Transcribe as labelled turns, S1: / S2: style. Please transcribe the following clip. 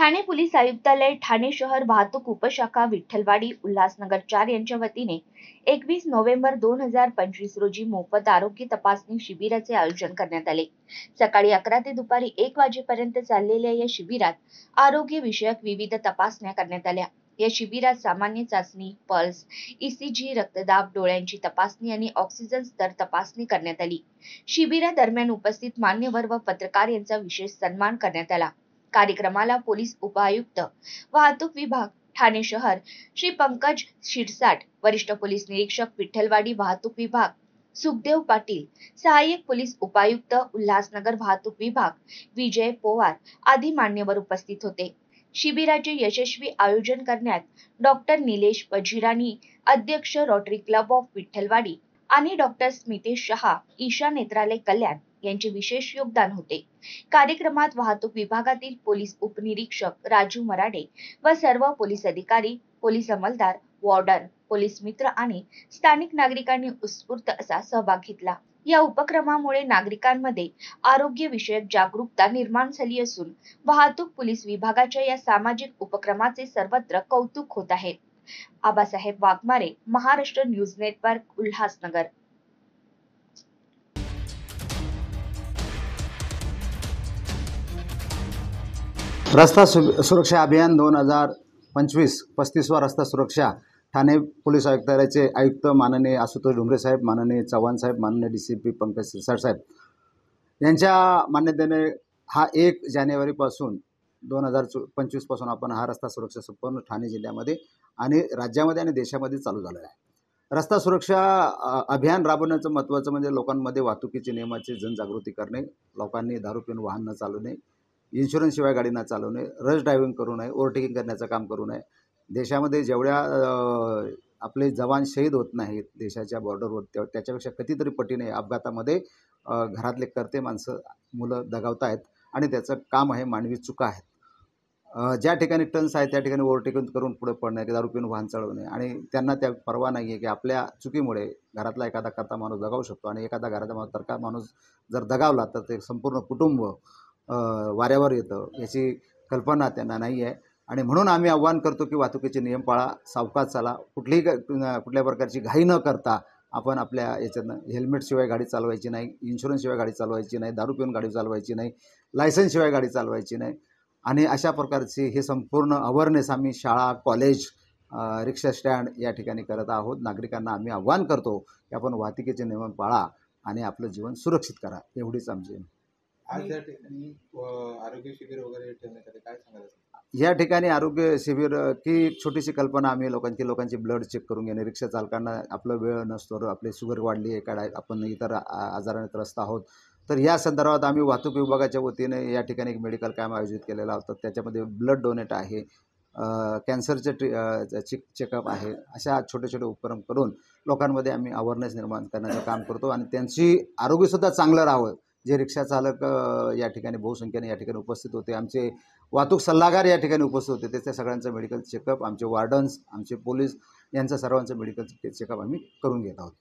S1: Thane police आयुक्तालय, ठाणे शहर वाहतूक उपशाखा, विठ्ठलवाडी, उल्हासनगर 4 यांच्या वतीने 21 नोव्हेंबर 2025 रोजी मोफत आरोग्य तपासणी शिबिराचे आयोजन करण्यात आले। सकाळी 11 ते दुपारी 1 वाजेपर्यंत चाललेल्या या शिबिरात आरोग्य विषयक विविध तपासण्या करण्यात आल्या। या शिबिरात सामान्य चाचणी, पल्स, ईसीजी, रक्तदाब, डोळ्यांची तपासणी आणि ऑक्सिजन स्तर तपासणी करण्यात आली। शिबिरादरम्यान उपस्थित मान्यवर व पत्रकार यांचा विशेष सन्मान करण्यात आला। कार्यक्रमाला पोलीस उपायुक्त वाहतूक विभाग ठाणे शहर श्री पंकज शिरसाट, वरिष्ठ पोलीस निरीक्षक विठ्ठलवाडी वाहतूक विभाग सुखदेव पाटील, सहाय्यक पोलीस उपायुक्त उल्हासनगर वाहतूक विभाग विजय पोवार आदी मान्यवर उपस्थित होते। शिबिराचे यशस्वी आयोजन करण्यात डॉक्टर निलेश पजिराणी, अध्यक्ष रोटरी क्लब ऑफ विठ्ठलवाडी आणि डॉक्टर स्मितेश शहा, ईशा नेत्रालय कल्याण यांचे विशेष योगदान होते। कार्यक्रमात वाहतूक विभागातील पोलीस उपनिरीक्षक राजू मराडे व सर्व पोलीस अधिकारी, पोलीस अंमलदार, वॉर्डन, पोलीस मित्र आणि स्थानिक नागरिकांनी उत्स्फूर्त असा सहभाग घेतला। या उपक्रमामुळे नागरिकांमध्ये आरोग्य विषयक जागरूकता निर्माण झाली असून वाहतूक पोलीस विभागाच्या या सामाजिक उपक्रमाचे सर्वत्र कौतुक होत आहे। Abasaheb Waghmare, Maharashtra news network, Ulhasnagar.
S2: रस्ता सुरक्षा अभियान 2025 35वा रस्ता सुरक्षा ठाणे पोलीस आयुक्तालयाचे आयुक्त माननीय आशुतोष डोंगरे साहेब, माननीय चव्हाण साहेब, माननीय डीसीपी पंकज शिरसाट साहेब यांच्या मान्यतेने हा 1 जानेवारीपासून 2025 पासून आपण हा रस्ता सुरक्षा संपूर्ण ठाणे जिल्ह्यामध्ये आणि राज्यामध्ये आणि देशामध्ये चालू झालेला आहे। रस्ता सुरक्षा अभियान राबवण्याचं महत्त्वाचं म्हणजे लोकांमध्ये वाहतुकीचे नियमाची जनजागृती करणे, लोकांनी दारू पिऊन वाहन न चालवणे, इन्शुरन्स शिवाय गाडी न चालवणे, रश ड्रायव्हिंग करू नये, ओव्हरटेकिंग करण्याचं काम करू नये। देशामध्ये जेवढ्या आपले जवान शहीद होत नाहीत देशाच्या बॉर्डरवर, त्याच्यापेक्षा कितीतरी पटीने अपघातामध्ये घरातले कर्ते माणसं, मुलं दगावत आहेत आणि त्याचं काम आहे मानवी चुका आहेत। ज्या ठिकाणी टर्न्स आहेत त्या ठिकाणी ओव्हरटेकिंग करून पुढे पडणे, दारू पिऊन वाहन चालवणे आणि त्यांना त्या परवा नाही आहे की आपल्या चुकीमुळे घरातला एखादा कर्ता माणूस दगावू शकतो आणि एखादा घराचा तरका माणूस जर दगावला तर ते संपूर्ण कुटुंब वाऱ्यावर येतं, याची कल्पना त्यांना नाही आहे। आणि म्हणून आम्ही आव्हान करतो की वाहतुकीचे नियम पाळा, सावकाश चाला, कुठल्या प्रकारची घाई न करता आपण आपल्या याच्यातनं हेल्मेटशिवाय गाडी चालवायची नाही, इन्शुरन्सशिवाय गाडी चालवायची नाही, दारू पिऊन गाडी चालवायची नाही, लायसन्सशिवाय गाडी चालवायची नाही। आणि अशा प्रकारची हे संपूर्ण अवेअरनेस आम्ही शाळा, कॉलेज, रिक्षा स्टँड या ठिकाणी करत आहोत। नागरिकांना आम्ही आव्हान करतो की आपण वाहतुकीचे नियम पाळा आणि आपलं जीवन सुरक्षित करा, एवढीच आमची।
S3: आज या ठिकाणी आरोग्य शिबिर वगैरे ठेवण्यात आले, काय सांगाल?
S2: या ठिकाणी आरोग्य शिबिर की छोटीशी कल्पना आम्ही लोकांची ब्लड चेक करून घेणे, रिक्षा चालकांना आपलं वेळ नसतो, आपली शुगर वाढली आहे काय, आपण इतर आजाराने त्रस्त आहोत, तर या संदर्भात आम्ही वाहतूक विभागाच्या वतीने या ठिकाणी एक मेडिकल कॅम्प आयोजित केलेला होता। त्याच्यामध्ये ब्लड डोनेट आहे, कॅन्सरचे चेकअप आहे, अशा छोटे छोटे उपक्रम करून लोकांमध्ये आम्ही अवेअरनेस निर्माण करण्याचं काम करतो आणि त्यांची आरोग्यसुद्धा चांगलं राहावं। जे रिक्षा चालक या ठिकाणी बहुसंख्येने या ठिकाणी उपस्थित होते, आमचे वाहतूक सल्लागार या ठिकाणी उपस्थित होते, त्याच्या सगळ्यांचं मेडिकल चेकअप, आमचे वॉर्डन्स, आमचे पोलीस यांचं सर्वांचं मेडिकल चेकअप आम्ही करून घेत आहोत।